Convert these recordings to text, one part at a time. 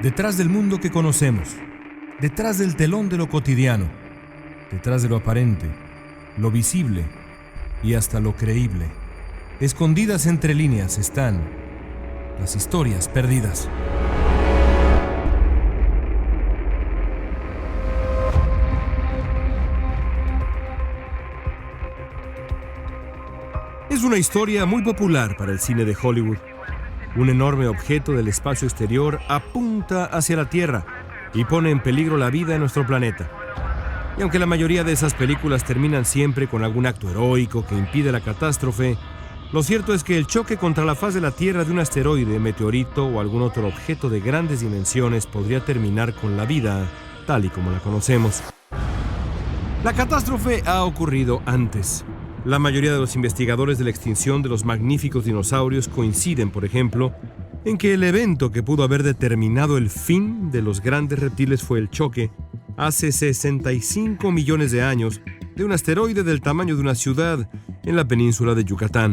Detrás del mundo que conocemos, detrás del telón de lo cotidiano, detrás de lo aparente, lo visible y hasta lo creíble, escondidas entre líneas están las historias perdidas. Es una historia muy popular para el cine de Hollywood. Un enorme objeto del espacio exterior apunta hacia la Tierra y pone en peligro la vida en nuestro planeta. Y aunque la mayoría de esas películas terminan siempre con algún acto heroico que impide la catástrofe, lo cierto es que el choque contra la faz de la Tierra de un asteroide, meteorito o algún otro objeto de grandes dimensiones podría terminar con la vida tal y como la conocemos. La catástrofe ha ocurrido antes. La mayoría de los investigadores de la extinción de los magníficos dinosaurios coinciden, por ejemplo, en que el evento que pudo haber determinado el fin de los grandes reptiles fue el choque, hace 65 millones de años, de un asteroide del tamaño de una ciudad en la península de Yucatán.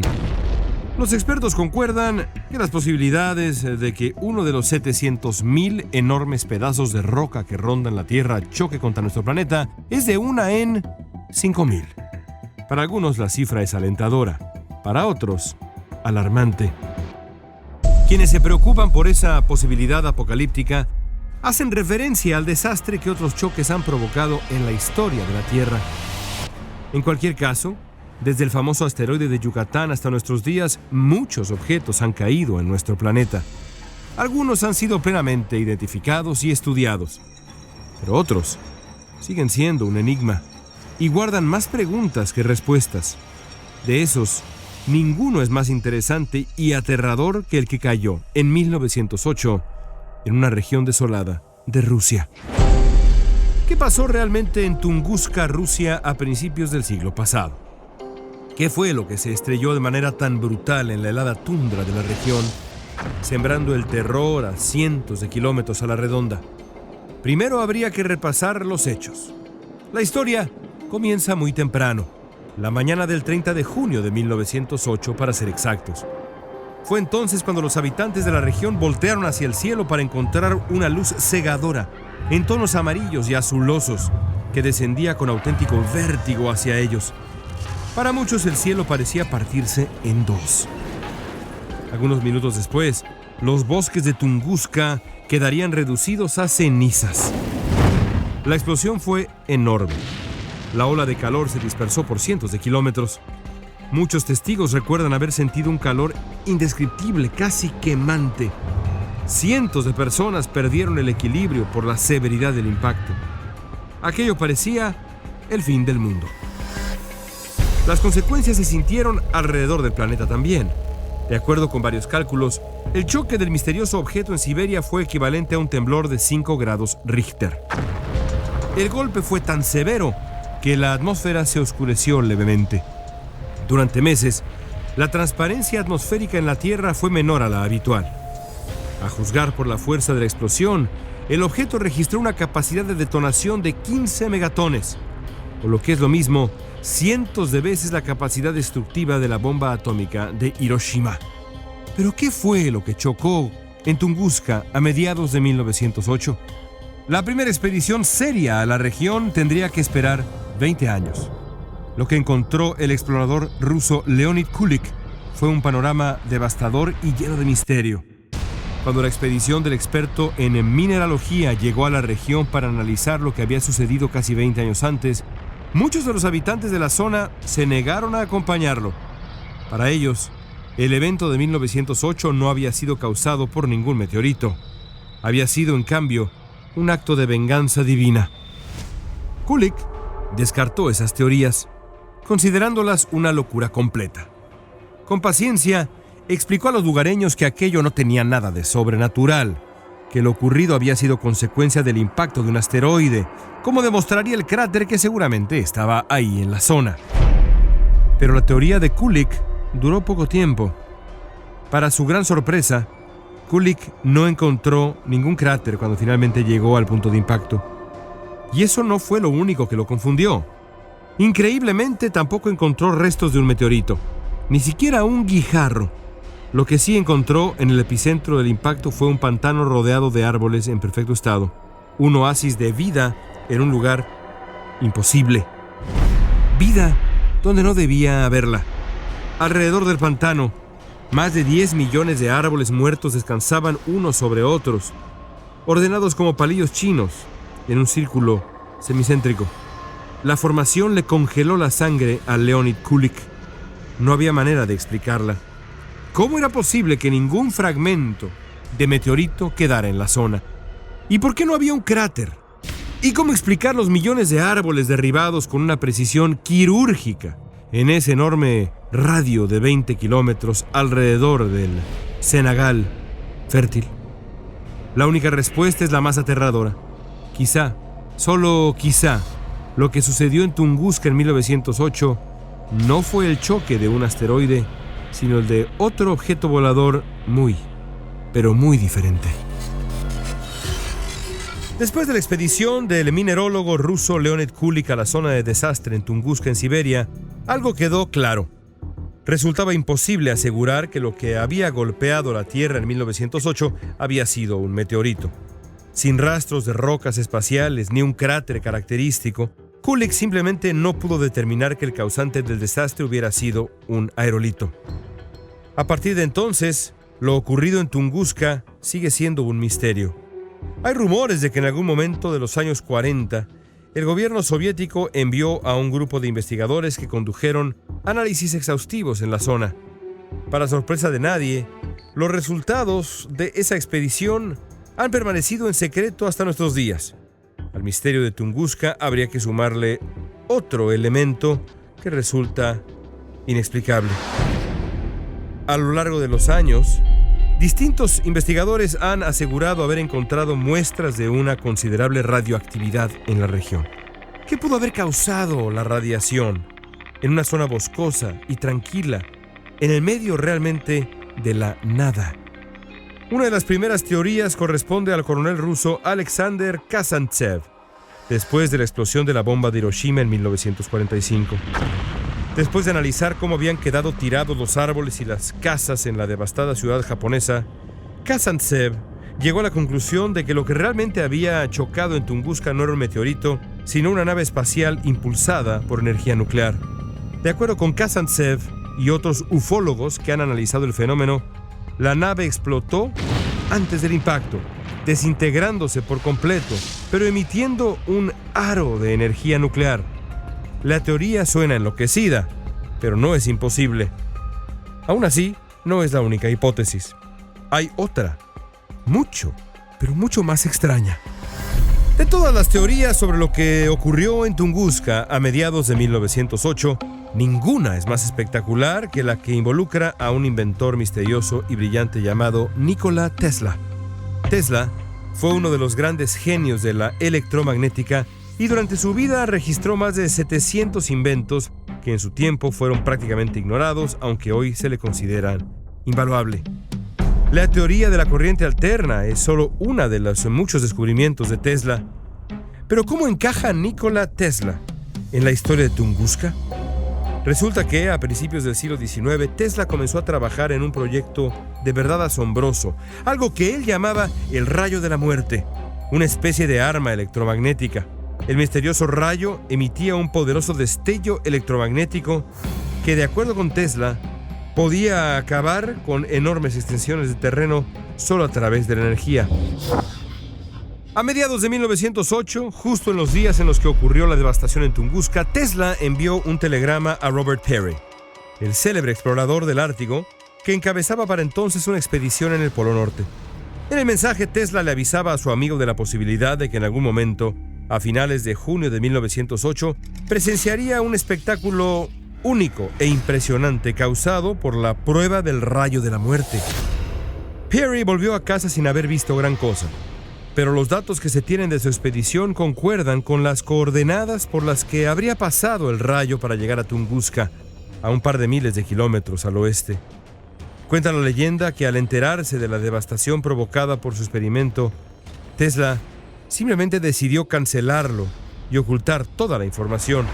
Los expertos concuerdan que las posibilidades de que uno de los 700,000 enormes pedazos de roca que rondan la Tierra choque contra nuestro planeta es de 1 en 5,000. Para algunos la cifra es alentadora, para otros, alarmante. Quienes se preocupan por esa posibilidad apocalíptica hacen referencia al desastre que otros choques han provocado en la historia de la Tierra. En cualquier caso, desde el famoso asteroide de Yucatán hasta nuestros días, muchos objetos han caído en nuestro planeta. Algunos han sido plenamente identificados y estudiados, pero otros siguen siendo un enigma y guardan más preguntas que respuestas. De esos, ninguno es más interesante y aterrador que el que cayó en 1908 en una región desolada de Rusia. ¿Qué pasó realmente en Tunguska, Rusia, a principios del siglo pasado? ¿Qué fue lo que se estrelló de manera tan brutal en la helada tundra de la región, sembrando el terror a cientos de kilómetros a la redonda? Primero habría que repasar los hechos. La historia comienza muy temprano, la mañana del 30 de junio de 1908 para ser exactos. Fue entonces cuando los habitantes de la región voltearon hacia el cielo para encontrar una luz cegadora, en tonos amarillos y azulosos, que descendía con auténtico vértigo hacia ellos. Para muchos el cielo parecía partirse en dos. Algunos minutos después, los bosques de Tunguska quedarían reducidos a cenizas. La explosión fue enorme. La ola de calor se dispersó por cientos de kilómetros. Muchos testigos recuerdan haber sentido un calor indescriptible, casi quemante. Cientos de personas perdieron el equilibrio por la severidad del impacto. Aquello parecía el fin del mundo. Las consecuencias se sintieron alrededor del planeta también. De acuerdo con varios cálculos, el choque del misterioso objeto en Siberia fue equivalente a un temblor de 5 grados Richter. El golpe fue tan severo que la atmósfera se oscureció levemente. Durante meses, la transparencia atmosférica en la Tierra fue menor a la habitual. A juzgar por la fuerza de la explosión, el objeto registró una capacidad de detonación de 15 megatones, o lo que es lo mismo, cientos de veces la capacidad destructiva de la bomba atómica de Hiroshima. ¿Pero qué fue lo que chocó en Tunguska a mediados de 1908? La primera expedición seria a la región tendría que esperar 20 años. Lo que encontró el explorador ruso Leonid Kulik fue un panorama devastador y lleno de misterio. Cuando la expedición del experto en mineralogía llegó a la región para analizar lo que había sucedido casi 20 años antes, muchos de los habitantes de la zona se negaron a acompañarlo. Para ellos, el evento de 1908 no había sido causado por ningún meteorito. Había sido, en cambio, un acto de venganza divina. Kulik descartó esas teorías, considerándolas una locura completa. Con paciencia, explicó a los lugareños que aquello no tenía nada de sobrenatural, que lo ocurrido había sido consecuencia del impacto de un asteroide, como demostraría el cráter que seguramente estaba ahí en la zona. Pero la teoría de Kulik duró poco tiempo. Para su gran sorpresa, Kulik no encontró ningún cráter cuando finalmente llegó al punto de impacto. Y eso no fue lo único que lo confundió. Increíblemente, tampoco encontró restos de un meteorito, ni siquiera un guijarro. Lo que sí encontró en el epicentro del impacto fue un pantano rodeado de árboles en perfecto estado, un oasis de vida en un lugar imposible. Vida donde no debía haberla. Alrededor del pantano, más de 10 millones de árboles muertos descansaban unos sobre otros, ordenados como palillos chinos, en un círculo semicéntrico. La formación le congeló la sangre a Leonid Kulik. No había manera de explicarla. ¿Cómo era posible que ningún fragmento de meteorito quedara en la zona? ¿Y por qué no había un cráter? ¿Y cómo explicar los millones de árboles derribados con una precisión quirúrgica en ese enorme radio de 20 kilómetros alrededor del Senegal fértil? La única respuesta es la más aterradora. Quizá, solo quizá, lo que sucedió en Tunguska en 1908 no fue el choque de un asteroide, sino el de otro objeto volador muy, pero muy diferente. Después de la expedición del minerólogo ruso Leonid Kulik a la zona de desastre en Tunguska, en Siberia, algo quedó claro. Resultaba imposible asegurar que lo que había golpeado la Tierra en 1908 había sido un meteorito. Sin rastros de rocas espaciales ni un cráter característico, Kulik simplemente no pudo determinar que el causante del desastre hubiera sido un aerolito. A partir de entonces, lo ocurrido en Tunguska sigue siendo un misterio. Hay rumores de que en algún momento de los años 40, el gobierno soviético envió a un grupo de investigadores que condujeron análisis exhaustivos en la zona. Para sorpresa de nadie, los resultados de esa expedición han permanecido en secreto hasta nuestros días. Al misterio de Tunguska habría que sumarle otro elemento que resulta inexplicable. A lo largo de los años, distintos investigadores han asegurado haber encontrado muestras de una considerable radioactividad en la región. ¿Qué pudo haber causado la radiación en una zona boscosa y tranquila, en el medio realmente de la nada? Una de las primeras teorías corresponde al coronel ruso Alexander Kazantsev, después de la explosión de la bomba de Hiroshima en 1945. Después de analizar cómo habían quedado tirados los árboles y las casas en la devastada ciudad japonesa, Kazantsev llegó a la conclusión de que lo que realmente había chocado en Tunguska no era un meteorito, sino una nave espacial impulsada por energía nuclear. De acuerdo con Kazantsev y otros ufólogos que han analizado el fenómeno, la nave explotó antes del impacto, desintegrándose por completo, pero emitiendo un aro de energía nuclear. La teoría suena enloquecida, pero no es imposible. Aún así, no es la única hipótesis. Hay otra, pero mucho más extraña. De todas las teorías sobre lo que ocurrió en Tunguska a mediados de 1908, ninguna es más espectacular que la que involucra a un inventor misterioso y brillante llamado Nikola Tesla. Tesla fue uno de los grandes genios de la electromagnética y durante su vida registró más de 700 inventos que en su tiempo fueron prácticamente ignorados, aunque hoy se le consideran invaluable. La teoría de la corriente alterna es solo una de los muchos descubrimientos de Tesla. Pero ¿cómo encaja Nikola Tesla en la historia de Tunguska? Resulta que a principios del siglo XIX, Tesla comenzó a trabajar en un proyecto de verdad asombroso, algo que él llamaba el rayo de la muerte, una especie de arma electromagnética. El misterioso rayo emitía un poderoso destello electromagnético que, de acuerdo con Tesla, podía acabar con enormes extensiones de terreno solo a través de la energía. A mediados de 1908, justo en los días en los que ocurrió la devastación en Tunguska, Tesla envió un telegrama a Robert Peary, el célebre explorador del Ártico, que encabezaba para entonces una expedición en el Polo Norte. En el mensaje, Tesla le avisaba a su amigo de la posibilidad de que en algún momento, a finales de junio de 1908, presenciaría un espectáculo único e impresionante causado por la prueba del rayo de la muerte. Peary volvió a casa sin haber visto gran cosa, pero los datos que se tienen de su expedición concuerdan con las coordenadas por las que habría pasado el rayo para llegar a Tunguska, a un par de miles de kilómetros al oeste. Cuenta la leyenda que al enterarse de la devastación provocada por su experimento, Tesla simplemente decidió cancelarlo y ocultar toda la información.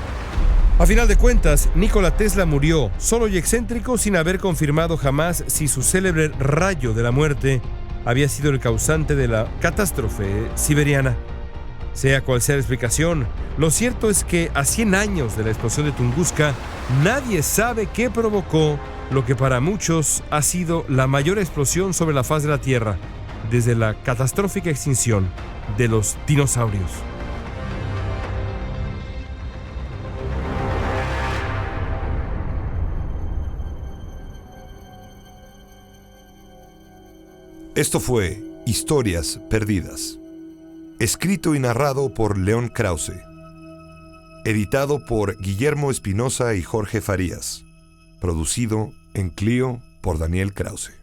A final de cuentas, Nikola Tesla murió solo y excéntrico sin haber confirmado jamás si su célebre rayo de la muerte había sido el causante de la catástrofe siberiana. Sea cual sea la explicación, lo cierto es que a 100 años de la explosión de Tunguska, nadie sabe qué provocó lo que para muchos ha sido la mayor explosión sobre la faz de la Tierra desde la catastrófica extinción de los dinosaurios. Esto fue Historias Perdidas, escrito y narrado por León Krause, editado por Guillermo Espinosa y Jorge Farías, producido en Clio por Daniel Krause.